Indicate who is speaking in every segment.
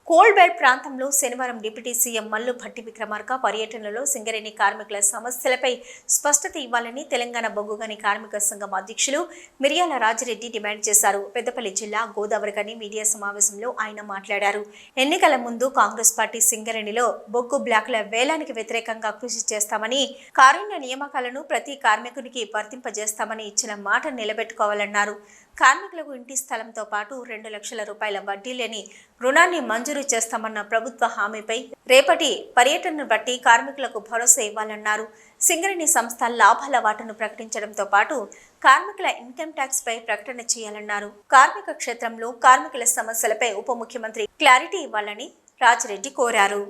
Speaker 1: Coal belt ప్రాంతంలో శనివారం deputy CM Mallu Bhatti Vikramarka పర్యటనలో సింగరేణి కార్మికుల సమస్యలపై స్పష్టత ఇవ్వాలని తెలంగాణ బొగ్గుగని కార్మిక సంఘం అధ్యక్షులు మిర్యాల రాజిరెడ్డి డిమాండ్ చేశారు. పెద్దపల్లి జిల్లా గోదావరిగని మీడియా సమావేశంలో ఆయన మాట్లాడారు. ఎన్నికల ముందు కాంగ్రెస్ పార్టీ సింగరేణిలో బొగ్గు బ్లాకుల వేలానికి వ్యతిరేకంగా కృషి చేస్తామని, కారుణ్య నియామకాలను ప్రతి కార్మికునికి వర్తింపజేస్తామని ఇచ్చిన మాట నిలబెట్టుకోవాలన్నారు. కార్మికులకు ఇంటి స్థలంతో పాటు 2 లక్షల రూపాయల వడ్డీ లేని రుణాన్ని మంజూరు చేస్తామన్న ప్రభుత్వ హామీపై రేపటి పర్యటనను బట్టి కార్మికులకు భరోసా ఇవ్వాలన్నారు. సింగరేణి సంస్థ లాభాల వాటాను ప్రకటించడంతో పాటు కార్మికుల ఇన్కమ్ ట్యాక్స్ పై ప్రకటన చేయాలన్నారు. కార్మిక క్షేత్రంలో కార్మికుల సమస్యలపై ఉప ముఖ్యమంత్రి క్లారిటీ ఇవ్వాలని రాజిరెడ్డి కోరారు.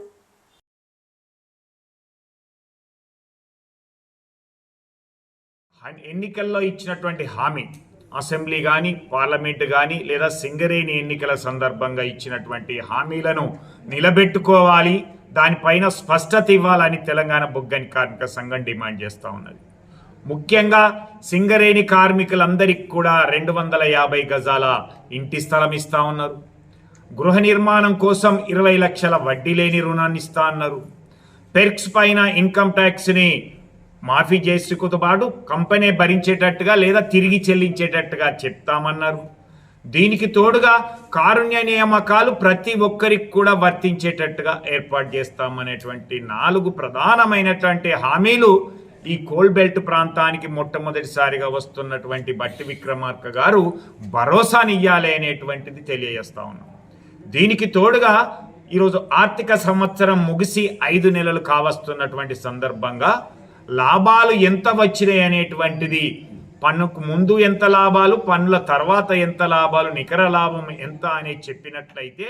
Speaker 2: ఎన్నికల్లో ఇచ్చినటువంటి హామీ అసెంబ్లీ కానీ పార్లమెంట్ కానీ లేదా సింగరేణి ఎన్నికల సందర్భంగా ఇచ్చినటువంటి హామీలను నిలబెట్టుకోవాలి, దానిపైన స్పష్టత ఇవ్వాలని తెలంగాణ బొగ్గని కార్మిక సంఘం డిమాండ్ చేస్తూ ఉన్నది. ముఖ్యంగా సింగరేణి కార్మికులందరికీ కూడా 250 గజాల ఇంటి స్థలం ఇస్తూ ఉన్నారు. గృహ నిర్మాణం కోసం 20 లక్షల వడ్డీ లేని రుణాన్ని ఇస్తా అన్నారు. పెర్క్స్ పైన ఇన్కమ్ ట్యాక్స్ని మాఫీ చేసుకుతో పాటు కంపెనీ భరించేటట్టుగా లేదా తిరిగి చెల్లించేటట్టుగా చెప్తామన్నారు. దీనికి తోడుగా కారుణ్య నియామకాలు ప్రతి ఒక్కరికి కూడా వర్తించేటట్టుగా ఏర్పాటు చేస్తామనేటువంటి 4 ప్రధానమైనటువంటి హామీలు ఈ కోల్బెల్ట్ ప్రాంతానికి మొట్టమొదటిసారిగా వస్తున్నటువంటి భట్టి విక్రమార్క గారు భరోసానియ్యాలి అనేటువంటిది తెలియజేస్తా ఉన్నాం. దీనికి తోడుగా ఈరోజు ఆర్థిక సంవత్సరం ముగిసి 5 నెలలు కావస్తున్నటువంటి సందర్భంగా లాభాలు ఎంత వచ్చినాయి అనేటువంటిది, పన్నుకు ముందు ఎంత లాభాలు, పన్నుల తర్వాత ఎంత లాభాలు, నికర లాభం ఎంత అనేది చెప్పినట్లయితే